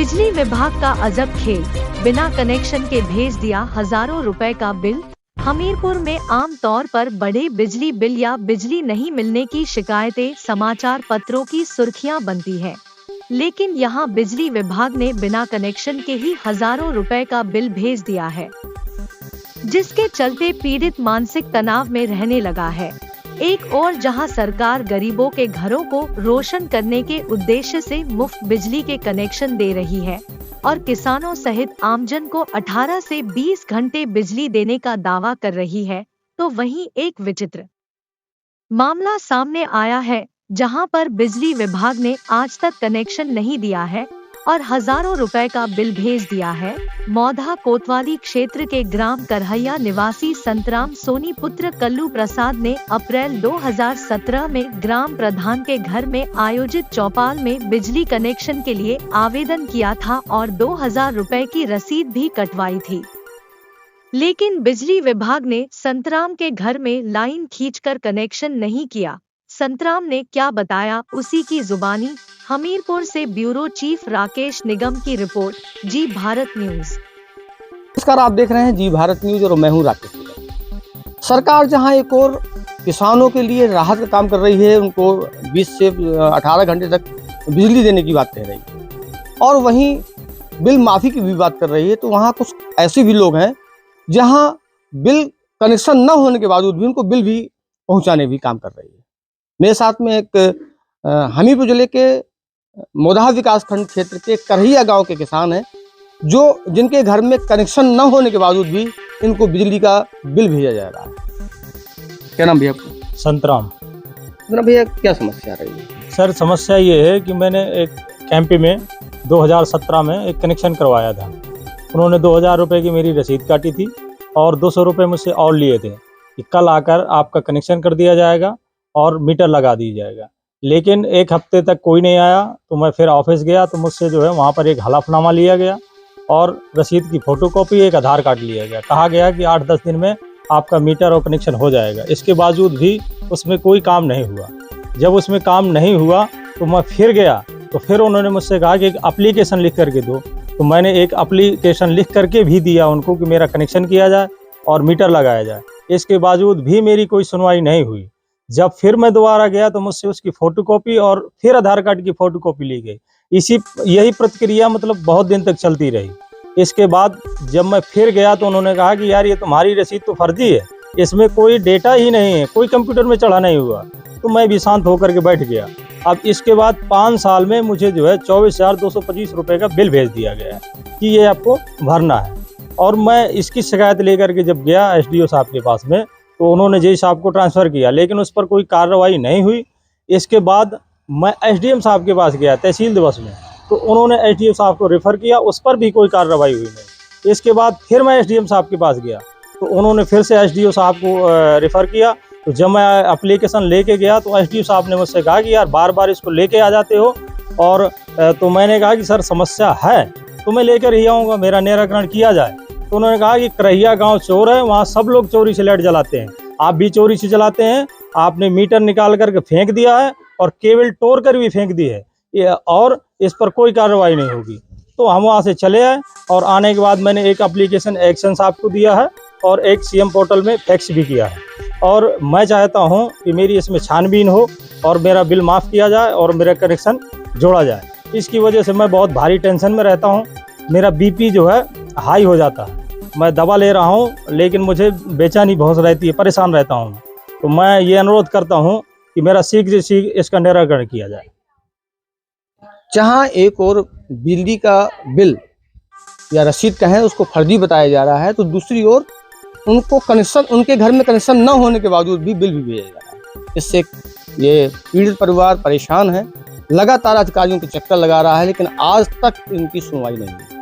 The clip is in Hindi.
बिजली विभाग का अजब खेल, बिना कनेक्शन के भेज दिया हजारों रुपए का बिल। हमीरपुर में आम तौर पर बड़े बिजली बिल या बिजली नहीं मिलने की शिकायतें समाचार पत्रों की सुर्खियां बनती है, लेकिन यहां बिजली विभाग ने बिना कनेक्शन के ही हजारों रुपए का बिल भेज दिया है, जिसके चलते पीड़ित मानसिक तनाव में रहने लगा है। एक और जहां सरकार गरीबों के घरों को रोशन करने के उद्देश्य से मुफ्त बिजली के कनेक्शन दे रही है और किसानों सहित आमजन को 18 से 20 घंटे बिजली देने का दावा कर रही है, तो वहीं एक विचित्र मामला सामने आया है, जहां पर बिजली विभाग ने आज तक कनेक्शन नहीं दिया है और हजारों रुपए का बिल भेज दिया है। मौधा कोतवाली क्षेत्र के ग्राम करहैया निवासी संतराम सोनी पुत्र कल्लू प्रसाद ने अप्रैल 2017 में ग्राम प्रधान के घर में आयोजित चौपाल में बिजली कनेक्शन के लिए आवेदन किया था और 2000 रुपए की रसीद भी कटवाई थी, लेकिन बिजली विभाग ने संतराम के घर में लाइन खींचकर कनेक्शन नहीं किया। संतराम ने क्या बताया, उसी की जुबानी। हमीरपुर से ब्यूरो चीफ राकेश निगम की रिपोर्ट, जी भारत न्यूज। नमस्कार, आप देख रहे हैं जी भारत न्यूज और मैं हूं राकेश निगम। सरकार जहां एक और किसानों के लिए राहत का काम कर रही है, उनको 20 से 18 घंटे तक बिजली देने की बात कह रही है और वहीं बिल माफी की भी बात कर रही है, तो वहां कुछ ऐसे भी लोग हैं जहां बिल कनेक्शन न होने के बावजूद भी उनको बिल भी पहुंचाने भी काम कर रही है। मेरे साथ में एक हमीरपुर जिले के मोधा विकास खंड क्षेत्र के करहैया गांव के किसान हैं, जिनके घर में कनेक्शन न होने के बावजूद भी इनको बिजली का बिल भेजा जा रहा है। क्या नाम भैया आपका? संतराम। भैया, क्या समस्या आ रही है? सर, समस्या ये है कि मैंने एक कैंपी में 2017 में एक कनेक्शन करवाया था। उन्होंने 2000 रुपये की मेरी रसीद काटी थी और 200 रुपये मुझसे और लिए थे कि कल आकर आपका कनेक्शन कर दिया जाएगा और मीटर लगा दी जाएगा। लेकिन एक हफ्ते तक कोई नहीं आया, तो मैं फिर ऑफिस गया तो मुझसे जो है वहाँ पर एक हलफनामा लिया गया और रसीद की फोटोकॉपी, एक आधार कार्ड लिया गया। कहा गया कि 8-10 दिन में आपका मीटर और कनेक्शन हो जाएगा। इसके बावजूद भी उसमें कोई काम नहीं हुआ। जब उसमें काम नहीं हुआ तो मैं फिर गया, तो फिर उन्होंने मुझसे कहा कि एक एप्लीकेशन लिख करके दो। तो मैंने एक एप्लीकेशन लिख करके भी दिया उनको कि मेरा कनेक्शन किया जाए और मीटर लगाया जाए। इसके बावजूद भी मेरी कोई सुनवाई नहीं हुई। जब फिर मैं दोबारा गया तो मुझसे उसकी फोटोकॉपी और फिर आधार कार्ड की फोटोकॉपी ली गई। यही प्रतिक्रिया मतलब बहुत दिन तक चलती रही। इसके बाद जब मैं फिर गया तो उन्होंने कहा कि यार, ये तुम्हारी रसीद तो फर्जी है, इसमें कोई डेटा ही नहीं है, कोई कंप्यूटर में चढ़ा नहीं हुआ। तो मैं भी शांत होकर के बैठ गया। अब इसके बाद 5 साल में मुझे जो है 24,225 रुपये का बिल भेज दिया गया है कि ये आपको भरना है। और मैं इसकी शिकायत लेकर के जब गया एसडीओ साहब के पास में, तो उन्होंने जेई साहब को ट्रांसफ़र किया, लेकिन उस पर कोई कार्रवाई नहीं हुई। इसके बाद मैं एसडीएम साहब के पास गया तहसील दिवस में, तो उन्होंने एसडीएम साहब को रेफ़र किया, उस पर भी कोई कार्रवाई हुई नहीं। इसके बाद फिर मैं एसडीएम साहब के पास गया, तो उन्होंने फिर से एसडीओ साहब को रेफ़र किया। तो जब मैं एप्लीकेशन लेके गया तो एसडीओ साहब ने मुझसे कहा कि यार, बार बार इसको लेके आ जाते हो। और तो मैंने कहा कि सर, समस्या है तो मैं लेकर ही आऊँगा, मेरा निराकरण किया जाए। तो उन्होंने कहा कि करहैया गांव चोर है, वहाँ सब लोग चोरी से लाइट जलाते हैं, आप भी चोरी से जलाते हैं। आपने मीटर निकाल करके फेंक दिया है और केबल तोड़ कर भी फेंक दी है, और इस पर कोई कार्रवाई नहीं होगी। तो हम वहाँ से चले आए और आने के बाद मैंने एक एप्लीकेशन एक्शन साहब को दिया है और एक सीएम पोर्टल में फैक्स भी किया है। और मैं चाहता हूँ कि मेरी इसमें छानबीन हो और मेरा बिल माफ़ किया जाए और मेरा कनेक्शन जोड़ा जाए। इसकी वजह से मैं बहुत भारी टेंशन में रहता हूँ। मेरा बीपी जो है हाई हो जाता है। मैं दवा ले रहा हूँ, लेकिन मुझे बेचैनी बहुत रहती है, परेशान रहता हूँ। तो मैं ये अनुरोध करता हूँ कि मेरा शीघ्र से शीघ्र इसका निराकरण किया जाए। जहां एक और बिजली का बिल या रसीद कहें उसको फर्जी बताया जा रहा है, तो दूसरी ओर उनको कनेक्शन, उनके घर में कनेक्शन न होने के बावजूद भी बिल भी भेजा जा रहा है। इससे ये पीड़ित परिवार परेशान है, लगातार अधिकारियों के चक्कर लगा रहा है, लेकिन आज तक इनकी सुनवाई नहीं हुई।